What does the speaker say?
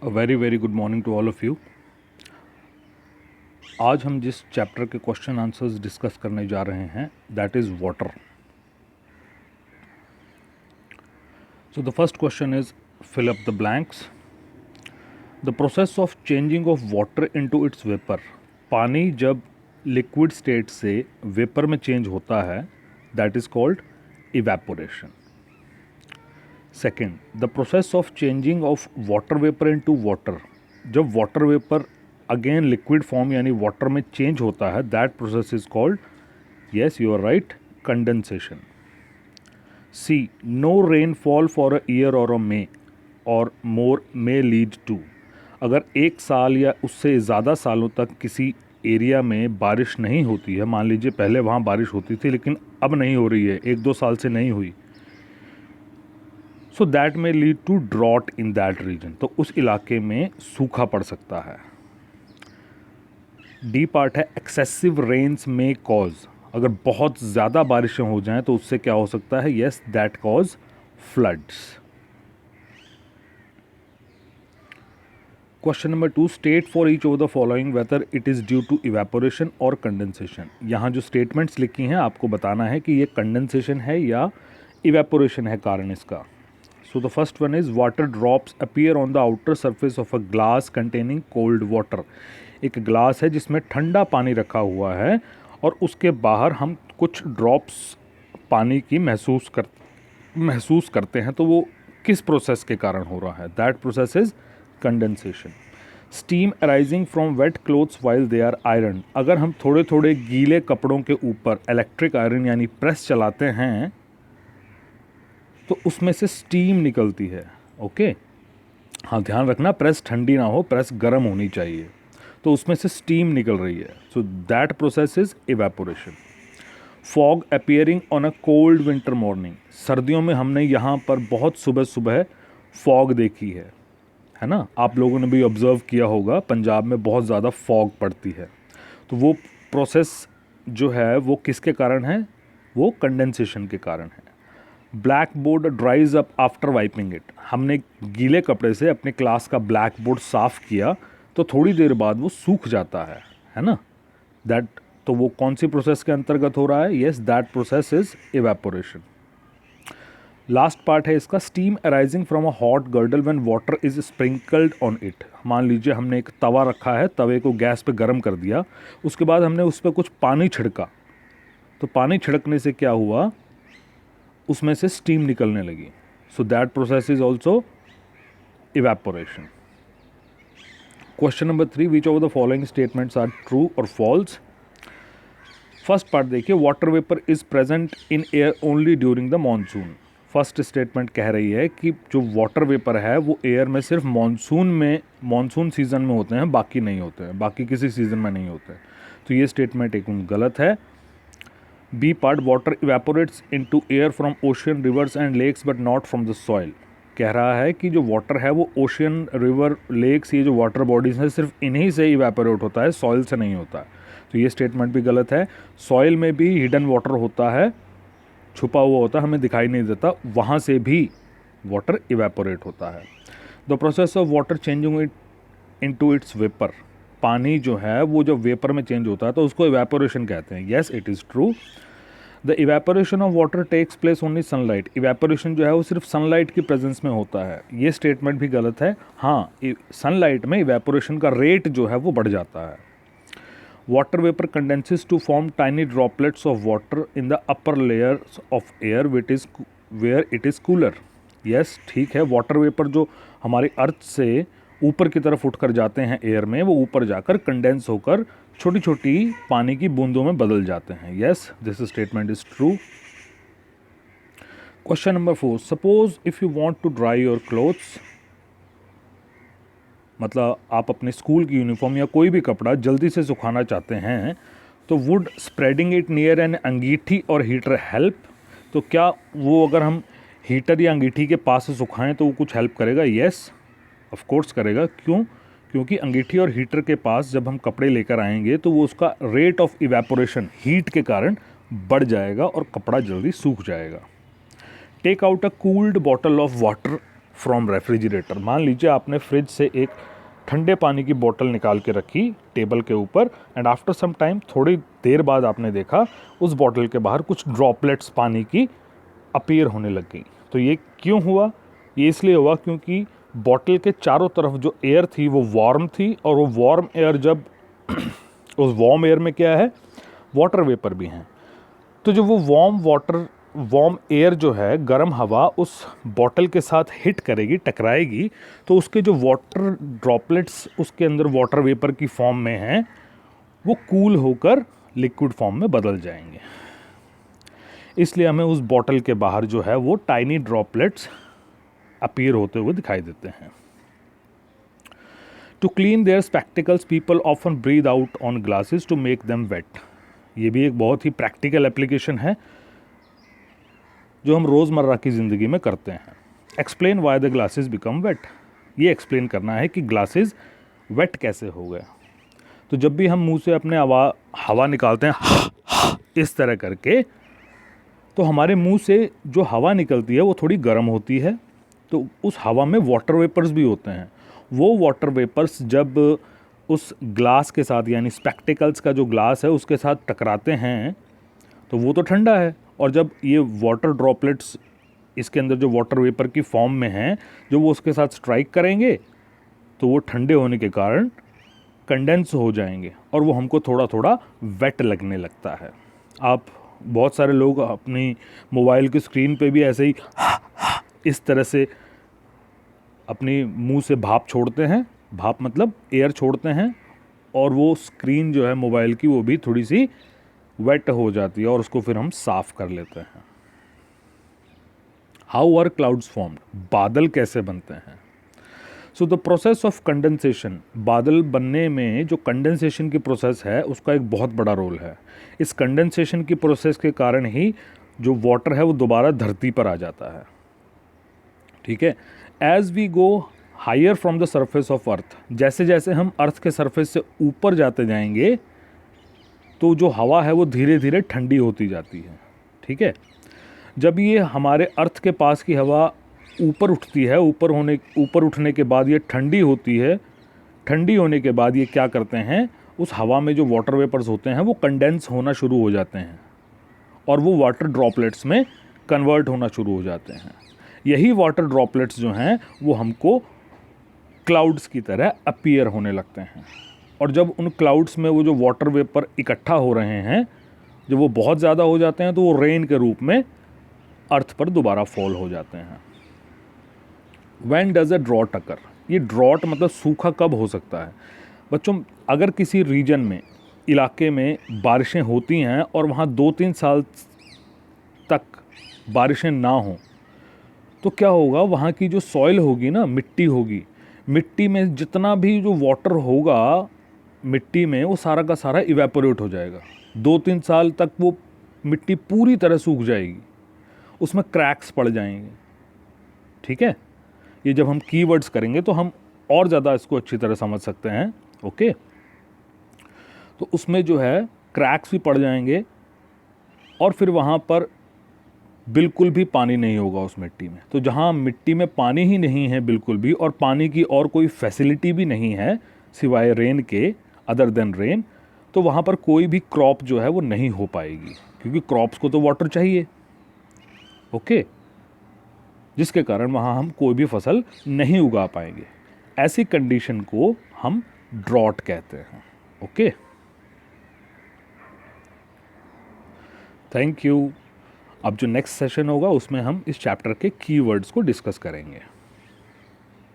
Very very good morning to all of you. आज हम जिस चैप्टर के क्वेश्चन आंसर्स डिस्कस करने जा रहे हैं that is water. So the first question is fill up the blanks. The process of changing of water into its vapour. पानी जब लिक्विड स्टेट से वेपर में चेंज होता है that is called evaporation. Second, the process of changing of water vapour into water. जब water vapour again liquid form यानी water में change होता है that process is called, yes you are right, condensation. C, no rainfall for a year और अ मे और मोर may lead to. अगर एक साल या उससे ज़्यादा सालों तक किसी एरिया में बारिश नहीं होती है, मान लीजिए पहले वहाँ बारिश होती थी लेकिन अब नहीं हो रही है, एक दो साल से नहीं हुई, so that may lead to drought in that region. तो उस इलाके में सूखा पड़ सकता है। डी पार्ट है एक्सेसिव रेन्स में कॉज। अगर बहुत ज़्यादा बारिशें हो जाएं तो उससे क्या हो सकता है, yes that cause floods. Question number 2, state for each of the following whether it is due to evaporation और कंडेंसेशन। यहाँ जो स्टेटमेंट्स लिखी हैं आपको बताना है कि ये कंडेंसेशन है या इवेपोरेशन है कारण इसका। सो the first one is water drops appear on the outer surface of a glass containing cold water. एक ग्लास है जिसमें ठंडा पानी रखा हुआ है और उसके बाहर हम कुछ ड्रॉप्स पानी की महसूस करते हैं, तो वो किस प्रोसेस के कारण हो रहा है, that process is condensation. Steam arising from wet clothes while they are iron. अगर हम थोड़े थोड़े गीले कपड़ों के ऊपर इलेक्ट्रिक आयरन यानी प्रेस चलाते हैं तो उसमें से स्टीम निकलती है। ओके, हाँ ध्यान रखना प्रेस ठंडी ना हो, प्रेस गर्म होनी चाहिए, तो उसमें से स्टीम निकल रही है, सो that process is evaporation. Fog appearing on a cold winter morning. सर्दियों में हमने यहाँ पर बहुत सुबह सुबह फॉग देखी है ना, आप लोगों ने भी ऑब्जर्व किया होगा पंजाब में बहुत ज़्यादा फॉग पड़ती है, तो वो प्रोसेस जो है वो किसके कारण है, वो कंडेंसेशन के कारण है। Black board ड्राइज up after wiping it. हमने गीले कपड़े से अपने क्लास का ब्लैक बोर्ड साफ़ किया तो थोड़ी देर बाद वो सूख जाता है ना, दैट, तो वो कौन सी प्रोसेस के अंतर्गत हो रहा है, yes that process is evaporation. Last part है इसका, steam arising from a hot girdle when water is sprinkled on it. मान लीजिए हमने एक तवा रखा है, तवे को गैस पे गर्म कर दिया, उसके बाद हमने उस पर कुछ पानी छिड़का, तो पानी छिड़कने से क्या हुआ, उसमें से स्टीम निकलने लगी, so that process is also evaporation. Question number 3, which of the following statements are true और फॉल्स। फर्स्ट पार्ट देखिए, water vapour is present in air only during the monsoon. First statement कह रही है कि जो water vapour है वो air में सिर्फ मानसून सीजन में होते हैं, बाकी नहीं होते हैं, बाकी किसी सीजन में नहीं होते हैं, तो ये स्टेटमेंट एकदम गलत है। B part, water evaporates into air from ocean rivers and lakes but not from the soil. कह रहा है कि जो वाटर है वो ओशियन रिवर लेक्स, ये जो वाटर बॉडीज हैं सिर्फ इन्हीं से इवेपोरेट होता है, सॉइल से नहीं होता है, तो ये स्टेटमेंट भी गलत है। सॉइल में भी हिडन वाटर होता है, छुपा हुआ होता है, हमें दिखाई नहीं देता, वहाँ से भी वाटर इवेपोरेट होता है। The process of water changing it into its vapour. पानी जो है वो जब वेपर में चेंज होता है तो उसको इवेपोरेशन कहते हैं, yes it is true. The evaporation of water takes place only sunlight. Evaporation जो है वो सिर्फ सनलाइट की प्रेजेंस में होता है, ये स्टेटमेंट भी गलत है। हाँ, सनलाइट में इवेपोरेशन का रेट जो है वो बढ़ जाता है। Water vapour condenses to form tiny droplets of water in the upper layers of air where it is cooler. Yes ठीक है, वाटर वेपर जो हमारी अर्थ से ऊपर की तरफ उठकर जाते हैं एयर में, वो ऊपर जाकर कंडेंस होकर छोटी छोटी पानी की बूंदों में बदल जाते हैं, yes this statement is true. Question number 4, suppose if you want to dry your clothes. मतलब आप अपने स्कूल की यूनिफॉर्म या कोई भी कपड़ा जल्दी से सुखाना चाहते हैं, तो would spreading it near an angithi और हीटर हेल्प। तो क्या वो अगर हम हीटर या अंगीठी के पास से सुखाएं तो वो कुछ हेल्प करेगा, यस ऑफ कोर्स करेगा। क्यों, क्योंकि अंगीठी और हीटर के पास जब हम कपड़े लेकर आएंगे तो वो उसका रेट ऑफ इवेपोरेशन हीट के कारण बढ़ जाएगा और कपड़ा जल्दी सूख जाएगा। Take out a cooled bottle of water from refrigerator. मान लीजिए आपने फ्रिज से एक ठंडे पानी की बोतल निकाल के रखी टेबल के ऊपर, एंड आफ्टर सम टाइम, थोड़ी देर बाद आपने देखा उस बोतल के बाहर कुछ ड्रॉपलेट्स पानी की अपीयर होने लग गई। तो ये क्यों हुआ? ये इसलिए हुआ क्योंकि बॉटल के चारों तरफ जो एयर थी वो वार्म थी, और वो वार्म एयर जब उस वार्म एयर में क्या है, वाटर वेपर भी हैं। तो जो वो वार्म एयर जो है, गर्म हवा उस बॉटल के साथ हिट करेगी, टकराएगी, तो उसके जो वाटर ड्रॉपलेट्स उसके अंदर वाटर वेपर की फॉर्म में हैं, वो कूल होकर लिक्विड फॉर्म में बदल जाएंगे। इसलिए हमें उस बॉटल के बाहर जो है वो टाइनी ड्रॉपलेट्स अपीयर होते हुए दिखाई देते हैं। To clean their spectacles people often breathe out on glasses to make them wet. ये भी एक बहुत ही प्रैक्टिकल एप्लीकेशन है जो हम रोज़मर्रा की ज़िंदगी में करते हैं। Explain why the glasses become wait. ये एक्सप्लेन करना है कि ग्लासेस वेट कैसे हो गए। तो जब भी हम मुंह से अपने हवा निकालते हैं इस तरह करके, तो हमारे मुंह से जो हवा निकलती है वो थोड़ी गर्म होती है, तो उस हवा में वाटर वेपर्स भी होते हैं। वो वाटर वेपर्स जब उस ग्लास के साथ, यानी स्पेक्टिकल्स का जो ग्लास है उसके साथ टकराते हैं, तो वो तो ठंडा है, और जब ये वाटर ड्रॉपलेट्स इसके अंदर जो वाटर वेपर की फॉर्म में हैं, जो वो उसके साथ स्ट्राइक करेंगे तो वो ठंडे होने के कारण कंडेंस हो जाएंगे, और वो हमको थोड़ा थोड़ा वेट लगने लगता है। आप बहुत सारे लोग अपनी मोबाइल की स्क्रीन पे भी ऐसे ही इस तरह से अपनी मुंह से भाप छोड़ते हैं, भाप मतलब एयर छोड़ते हैं, और वो स्क्रीन जो है मोबाइल की वो भी थोड़ी सी वेट हो जाती है, और उसको फिर हम साफ कर लेते हैं। How are clouds formed? बादल कैसे बनते हैं? So the process of condensation, बादल बनने में जो कंडेंसेशन की प्रोसेस है उसका एक बहुत बड़ा रोल है। इस कंडेंसेशन की प्रोसेस के कारण ही जो वाटर है वो दोबारा धरती पर आ जाता है। ठीक है, as we go higher from the surface of earth, जैसे जैसे हम अर्थ के सरफेस से ऊपर जाते जाएंगे तो जो हवा है वो धीरे धीरे ठंडी होती जाती है। ठीक है, जब ये हमारे अर्थ के पास की हवा ऊपर उठती है, ऊपर उठने के बाद ये ठंडी होती है। ठंडी होने के बाद ये क्या करते हैं, उस हवा में जो वाटर वेपर्स होते हैं वो कंडेंस होना शुरू हो जाते हैं, और वो वाटर ड्रॉपलेट्स में कन्वर्ट होना शुरू हो जाते हैं। यही वाटर ड्रॉपलेट्स जो हैं वो हमको क्लाउड्स की तरह अपीयर होने लगते हैं, और जब उन क्लाउड्स में वो जो वाटर वेपर इकट्ठा हो रहे हैं, जब वो बहुत ज़्यादा हो जाते हैं तो वो रेन के रूप में अर्थ पर दोबारा फॉल हो जाते हैं। When does a drought occur? ये ड्रॉट मतलब सूखा कब हो सकता है? बच्चों, अगर किसी रीजन में, इलाके में बारिशें होती हैं और वहाँ 2-3 साल तक बारिशें ना हों, तो क्या होगा, वहाँ की जो सॉइल होगी ना, मिट्टी होगी, मिट्टी में जितना भी जो वाटर होगा मिट्टी में, वो सारा का सारा इवेपोरेट हो जाएगा। 2-3 साल तक वो मिट्टी पूरी तरह सूख जाएगी, उसमें क्रैक्स पड़ जाएंगे। ठीक है, ये जब हम कीवर्ड्स करेंगे तो हम और ज़्यादा इसको अच्छी तरह समझ सकते हैं। ओके, तो उसमें जो है क्रैक्स भी पड़ जाएंगे, और फिर वहाँ पर बिल्कुल भी पानी नहीं होगा उस मिट्टी में। तो जहाँ मिट्टी में पानी ही नहीं है बिल्कुल भी, और पानी की और कोई फैसिलिटी भी नहीं है सिवाय रेन के, अदर देन रेन, तो वहाँ पर कोई भी क्रॉप जो है वो नहीं हो पाएगी, क्योंकि क्रॉप्स को तो वाटर चाहिए। ओके, जिसके कारण वहाँ हम कोई भी फसल नहीं उगा पाएंगे। ऐसी कंडीशन को हम ड्रॉट कहते हैं। Okay, thank you. अब जो नेक्स्ट सेशन होगा उसमें हम इस चैप्टर के कीवर्ड्स को डिस्कस करेंगे।